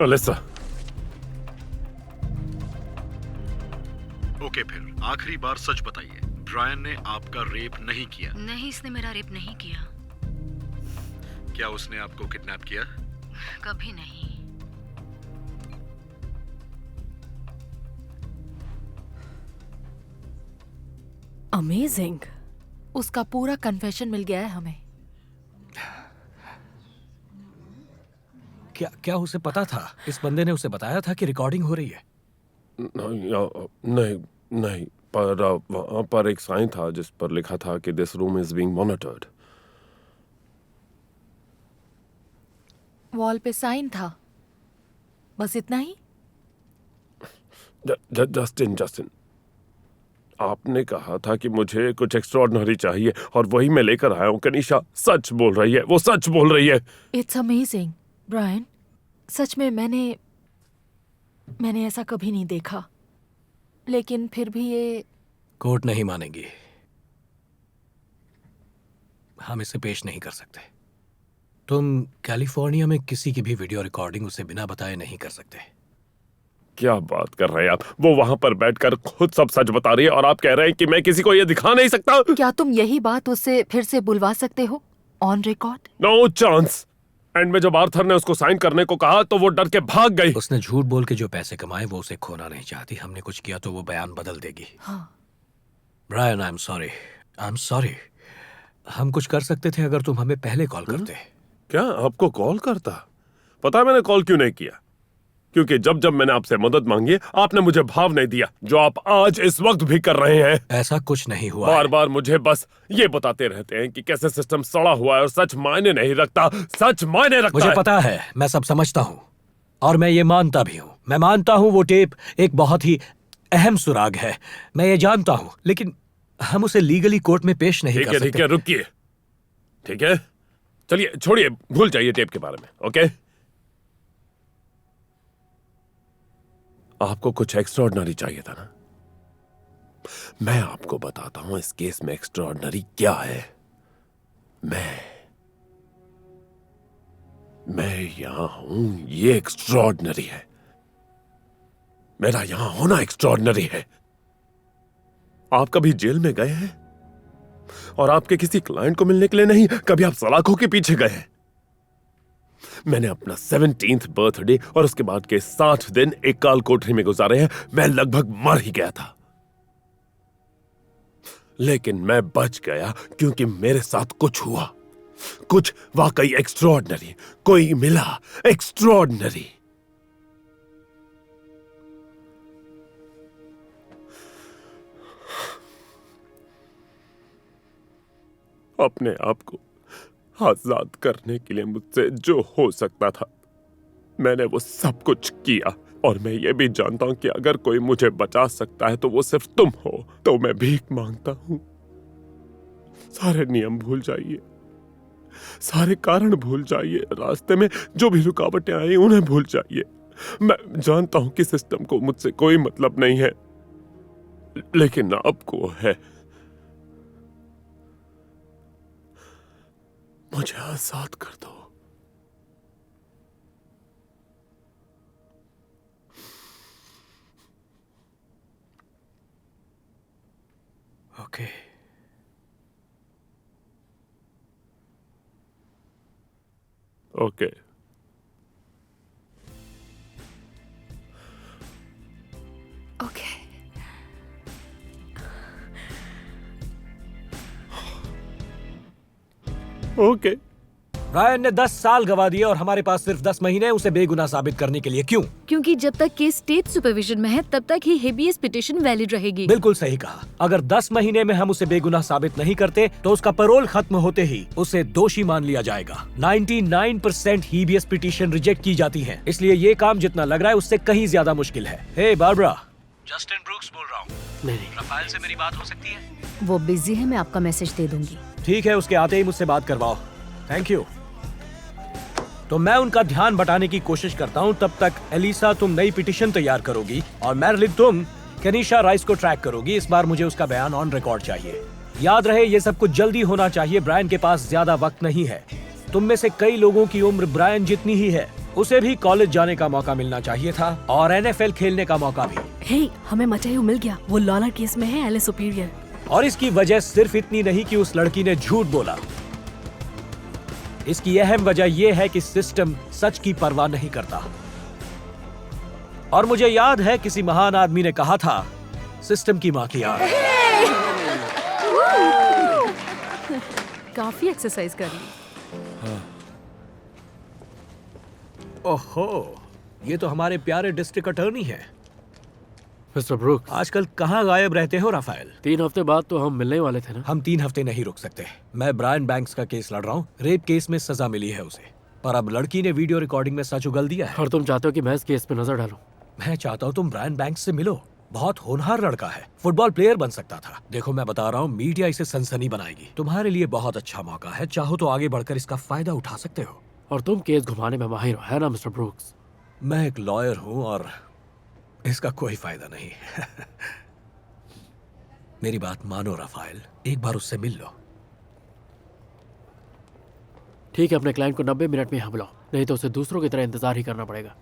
Alisa. Okay, फिर आखिरी बार सच बताइए, ब्रायन ने आपका रेप नहीं किया? नहीं, इसने मेरा रेप नहीं किया। क्या उसने आपको किडनैप किया? कभी नहीं। अमेजिंग। उसका पूरा कन्फेशन मिल गया है हमें। क्या उसे पता था? इस बंदे ने उसे बताया था कि रिकॉर्डिंग हो रही है? नहीं नहीं, पर वहां पर एक साइन था जिस पर लिखा था कि this room is being monitored. Wall पे साइन था, बस इतना ही। जस्टिन, आपने कहा था कि मुझे कुछ एक्स्ट्राऑर्डिनरी चाहिए और वही मैं लेकर आया हूं। कनीशा सच बोल रही है, वो सच बोल रही है। इट्स अमेजिंग ब्रायन, सच में मैंने ऐसा कभी नहीं देखा, लेकिन फिर भी ये कोर्ट नहीं मानेगी। हम इसे पेश नहीं कर सकते। तुम कैलिफोर्निया में किसी की भी वीडियो रिकॉर्डिंग उसे बिना बताए नहीं कर सकते। क्या बात कर रहे हैं आप? वो वहां पर बैठकर खुद सब सच बता रही है और आप कह रहे हैं कि मैं किसी को ये दिखा नहीं सकता? क्या तुम यही बात उससे फिर से बुलवा सकते हो on record? No chance. End में जब आर्थर ने उसको साइन करने को कहा तो वो डर के भाग गई। उसने झूठ बोल के जो पैसे कमाए वो उसे खोना नहीं चाहती। हमने कुछ किया तो वो बयान बदल देगी। हाँ। Brian, I am sorry. हम कुछ कर सकते थे अगर तुम हमें पहले कॉल करते। क्या आपको कॉल करता? पता है मैंने कॉल क्यों नहीं किया? क्योंकि जब जब मैंने आपसे मदद मांगी आपने मुझे भाव नहीं दिया, जो आप आज इस वक्त भी कर रहे हैं। ऐसा कुछ नहीं हुआ। बार बार मुझे बस ये बताते रहते हैं कि कैसे सिस्टम सड़ा हुआ है और सच मायने नहीं रखता। सच मायने रखता मुझे है। पता है, मैं सब समझता हूँ और मैं ये मानता भी हूँ। मैं मानता हूँ वो टेप एक बहुत ही अहम सुराग है, मैं ये जानता हूँ, लेकिन हम उसे लीगली कोर्ट में पेश नहीं कर सकते। ठीक है, रुकिए। ठीक है, चलिए छोड़िए, भूल जाइए टेप के बारे में। ओके, आपको कुछ एक्स्ट्राऑर्डिनरी चाहिए था ना? मैं आपको बताता हूं इस केस में एक्स्ट्राऑर्डिनरी क्या है। मैं यहां हूं, ये एक्स्ट्राऑर्डिनरी है। मेरा यहां होना एक्स्ट्राऑर्डिनरी है। आप कभी जेल में गए हैं? और आपके किसी क्लाइंट को मिलने के लिए नहीं, कभी आप सलाखों के पीछे गए हैं? मैंने अपना 17th बर्थडे और उसके बाद के 60 दिन एक काल कोठरी में गुजारे हैं। मैं लगभग मर ही गया था, लेकिन मैं बच गया क्योंकि मेरे साथ कुछ हुआ, कुछ वाकई एक्स्ट्राऑर्डिनरी। कोई मिला एक्स्ट्राऑर्डिनरी। अपने आप को आजाद करने के लिए मुझसे जो हो सकता था मैंने वो सब कुछ किया। और मैं ये भी जानता हूं कि अगर कोई मुझे बचा सकता है तो वो सिर्फ तुम हो। तो मैं भीख मांगता हूं, सारे नियम भूल जाइए, सारे कारण भूल जाइए, रास्ते में जो भी रुकावटें आई उन्हें भूल जाइए। मैं जानता हूं कि सिस्टम को मुझसे कोई मतलब नहीं है, लेकिन आपको है। मुझे आजाद कर दो। Okay. Okay. Okay. Okay. Brian ने 10 साल गवा दिए और हमारे पास सिर्फ 10 महीने उसे बेगुनाह साबित करने के लिए। क्यों? क्योंकि जब तक केस स्टेट सुपरविजन में है तब तक ही हेबियस पिटीशन वैलिड रहेगी। बिल्कुल सही कहा। अगर 10 महीने में हम उसे बेगुनाह साबित नहीं करते तो उसका पैरोल खत्म होते ही उसे दोषी मान लिया जाएगा। 99% हेबियस पिटीशन रिजेक्ट की जाती है, इसलिए ये काम जितना लग रहा है उससे कहीं ज्यादा मुश्किल है। हे बारबरा, जस्टिन ब्रूक्स बोल रहा हूँ। रफाएल से मेरी बात हो सकती है? वो बिजी है, मैं आपका मैसेज दे दूंगी। ठीक है, उसके आते ही मुझसे बात करवाओ। Thank you. तो मैं उनका ध्यान बटाने की कोशिश करता हूँ, तब तक एलिसा तुम नई पिटीशन तैयार करोगी और मैरलिन तुम केनिशा राइस को ट्रैक करोगी। इस बार मुझे उसका बयान ऑन रिकॉर्ड चाहिए। याद रहे ये सब कुछ जल्दी होना चाहिए। ब्रायन के पास ज्यादा वक्त नहीं है। तुम में से कई लोगों की उम्र ब्रायन जितनी ही है। उसे भी कॉलेज जाने का मौका मिलना चाहिए था और एनएफएल खेलने का मौका भी। हे, हमें मचायो मिल गया। वो लॉलर केस में है, एलए सुपीरियर। और इसकी वजह सिर्फ इतनी नहीं कि उस लड़की ने झूठ बोला। इसकी अहम वजह यह है कि सिस्टम सच की परवाह नहीं करता। और मुझे याद है किसी महान आदमी ने कहा था, सिस्टम की मां की आग। काफी एक्सरसाइज कर ली। ओहो, ये तो हमारे प्यारे डिस्ट्रिक्ट अटॉर्नी हैं। मिस्टर ब्रूक्स, आजकल कहाँ गायब रहते हो राफेल? 3 हफ्ते बाद तो हम मिलने वाले थे ना। हम 3 हफ्ते नहीं रुक सकते। मैं ब्रायन बैंक्स का केस लड़ रहा हूँ। रेप केस में सजा मिली है उसे, पर अब लड़की ने वीडियो रिकॉर्डिंग में सच उगल दिया है। और तुम चाहते हो कि मैं इस केस पे नजर डालूं? मैं चाहता हूँ तुम ब्रायन बैंक्स से मिलो। बहुत होनहार लड़का है, फुटबॉल प्लेयर बन सकता था। देखो मैं बता रहा हूँ, मीडिया इसे सनसनी बनाएगी। तुम्हारे लिए बहुत अच्छा मौका है, चाहो तो आगे बढ़कर इसका फायदा उठा सकते हो। और तुम केस घुमाने में माहिर हो, है ना मिस्टर ब्रूक्स? मैं एक लॉयर हूँ और इसका कोई फायदा नहीं। मेरी बात मानो राफेल, एक बार उससे मिल लो। ठीक है, अपने क्लाइंट को 90 मिनट में यहाँ बुलाओ, नहीं तो उसे दूसरों की तरह इंतजार ही करना पड़ेगा।